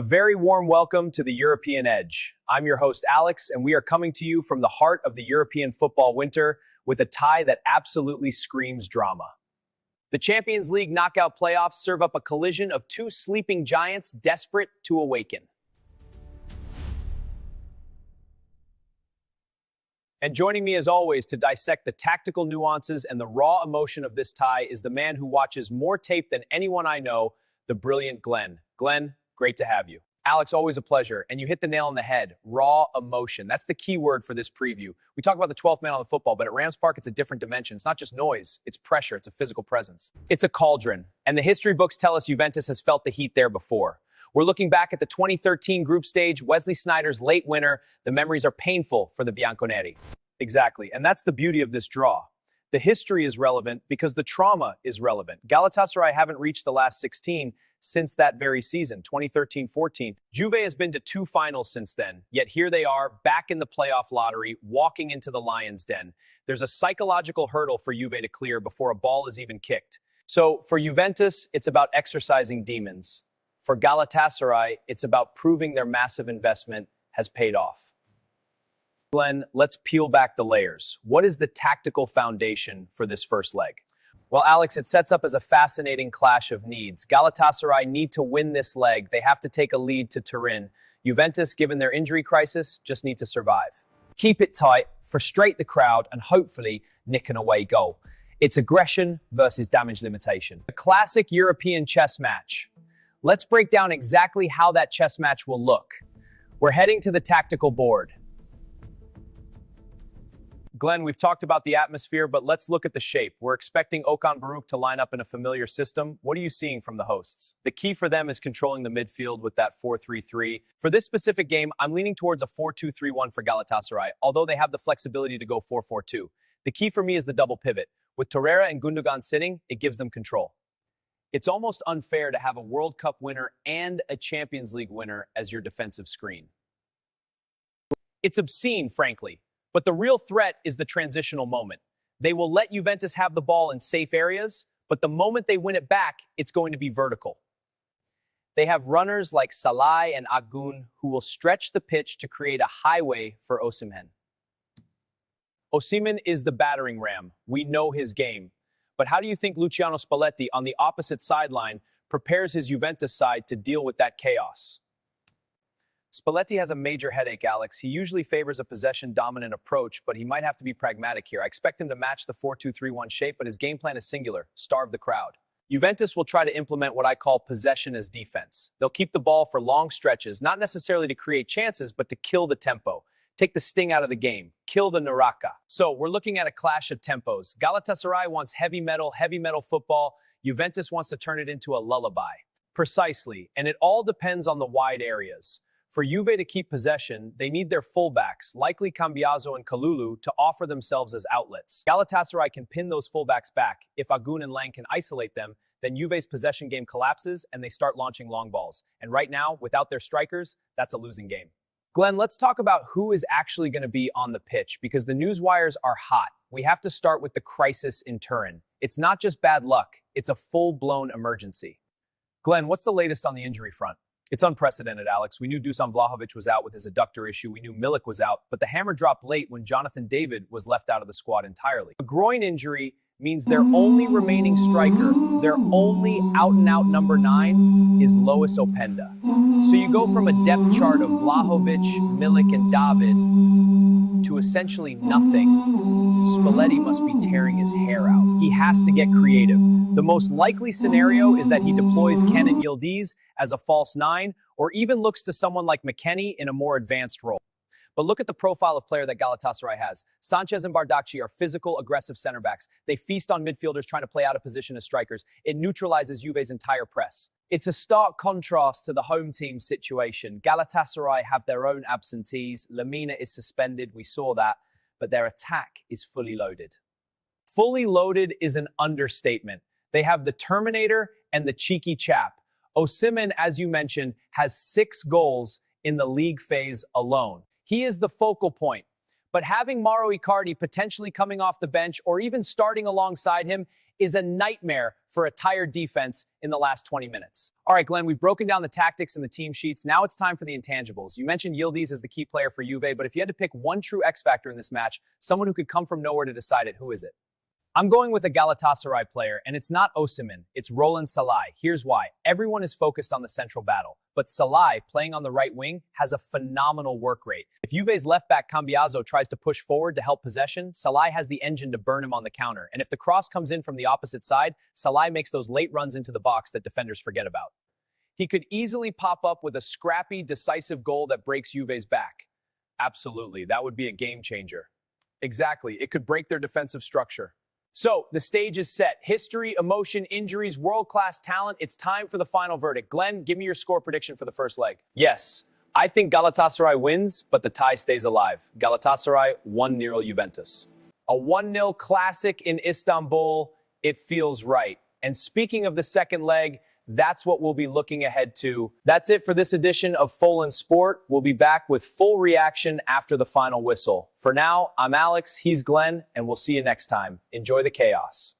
A very warm welcome to the European Edge. I'm your host, Alex, and we are coming to you from the heart of the European football winter with a tie that absolutely screams drama. The Champions League knockout playoffs serve up a collision of two sleeping giants desperate to awaken. And joining me as always to dissect the tactical nuances and the raw emotion of this tie is the man who watches more tape than anyone I know, the brilliant Glenn. Glenn, great to have you. Alex, always a pleasure. And you hit the nail on the head. Raw emotion. That's the key word for this preview. We talk about the 12th man on the football, but at Rams Park, it's a different dimension. It's not just noise. It's pressure. It's a physical presence. It's a cauldron. And the history books tell us Juventus has felt the heat there before. We're looking back at the 2013 group stage, Wesley Sneijder's late winner. The memories are painful for the Bianconeri. Exactly. And that's the beauty of this draw. The history is relevant because the trauma is relevant. Galatasaray haven't reached the last 16 since that very season, 2013-14. Juve has been to two finals since then, yet here they are, back in the playoff lottery, walking into the lion's den. There's a psychological hurdle for Juve to clear before a ball is even kicked. So for Juventus, it's about exercising demons. For Galatasaray, it's about proving their massive investment has paid off. Glenn, let's peel back the layers. What is the tactical foundation for this first leg? Well, Alex, it sets up as a fascinating clash of needs. Galatasaray need to win this leg. They have to take a lead to Turin. Juventus, given their injury crisis, just need to survive. Keep it tight, frustrate the crowd, and hopefully nick an away goal. It's aggression versus damage limitation. A classic European chess match. Let's break down exactly how that chess match will look. We're heading to the tactical board. Glenn, we've talked about the atmosphere, but let's look at the shape. We're expecting Okan Buruk to line up in a familiar system. What are you seeing from the hosts? The key for them is controlling the midfield with that 4-3-3. For this specific game, I'm leaning towards a 4-2-3-1 for Galatasaray, although they have the flexibility to go 4-4-2. The key for me is the double pivot. With Torreira and Gundogan sitting, it gives them control. It's almost unfair to have a World Cup winner and a Champions League winner as your defensive screen. It's obscene, frankly. But the real threat is the transitional moment. They will let Juventus have the ball in safe areas, but the moment they win it back, it's going to be vertical. They have runners like Salah and Agun who will stretch the pitch to create a highway for Osimhen. Osimhen is the battering ram. We know his game. But how do you think Luciano Spalletti on the opposite sideline prepares his Juventus side to deal with that chaos? Spalletti has a major headache, Alex. He usually favors a possession-dominant approach, but he might have to be pragmatic here. I expect him to match the 4-2-3-1 shape, but his game plan is singular: starve the crowd. Juventus will try to implement what I call possession as defense. They'll keep the ball for long stretches, not necessarily to create chances, but to kill the tempo. Take the sting out of the game. Kill the Naraka. So we're looking at a clash of tempos. Galatasaray wants heavy metal football. Juventus wants to turn it into a lullaby. Precisely, and it all depends on the wide areas. For Juve to keep possession, they need their fullbacks, likely Cambiaso and Kalulu, to offer themselves as outlets. Galatasaray can pin those fullbacks back. If Agun and Lang can isolate them, then Juve's possession game collapses and they start launching long balls. And right now, without their strikers, that's a losing game. Glenn, let's talk about who is actually going to be on the pitch, because the news wires are hot. We have to start with the crisis in Turin. It's not just bad luck, it's a full-blown emergency. Glenn, what's the latest on the injury front? It's unprecedented, Alex. We knew Dusan Vlahovic was out with his adductor issue. We knew Milik was out, but the hammer dropped late when Jonathan David was left out of the squad entirely. A groin injury means their only remaining striker, their only out-and-out number 9, is Lois Openda. So you go from a depth chart of Vlahovic, Milik, and David to essentially nothing. Spalletti must be tearing his hair out. He has to get creative. The most likely scenario is that he deploys Kenan Yildiz as a false 9, or even looks to someone like McKennie in a more advanced role. But look at the profile of player that Galatasaray has. Sanchez and Bardakci are physical, aggressive center backs. They feast on midfielders trying to play out of position as strikers. It neutralizes Juve's entire press. It's a stark contrast to the home team situation. Galatasaray have their own absentees. Lamina is suspended, we saw that, but their attack is fully loaded. Fully loaded is an understatement. They have the Terminator and the cheeky chap. Osimhen, as you mentioned, has 6 goals in the league phase alone. He is the focal point. But having Mauro Icardi potentially coming off the bench or even starting alongside him is a nightmare for a tired defense in the last 20 minutes. All right, Glenn, we've broken down the tactics and the team sheets. Now it's time for the intangibles. You mentioned Yildiz as the key player for Juve, but if you had to pick one true X factor in this match, someone who could come from nowhere to decide it, who is it? I'm going with a Galatasaray player, and it's not Osimhen, it's Roland Salai. Here's why. Everyone is focused on the central battle, but Salai, playing on the right wing, has a phenomenal work rate. If Juve's left back Cambiaso tries to push forward to help possession, Salai has the engine to burn him on the counter. And if the cross comes in from the opposite side, Salai makes those late runs into the box that defenders forget about. He could easily pop up with a scrappy, decisive goal that breaks Juve's back. Absolutely, that would be a game changer. Exactly, it could break their defensive structure. So, the stage is set. History, emotion, injuries, world-class talent. It's time for the final verdict. Glenn, give me your score prediction for the first leg. Yes, I think Galatasaray wins, but the tie stays alive. Galatasaray 1-0 Juventus. A 1-0 classic in Istanbul. It feels right. And speaking of the second leg, that's what we'll be looking ahead to. That's it for this edition of Full in Sport. We'll be back with full reaction after the final whistle. For now, I'm Alex, he's Glenn, and we'll see you next time. Enjoy the chaos.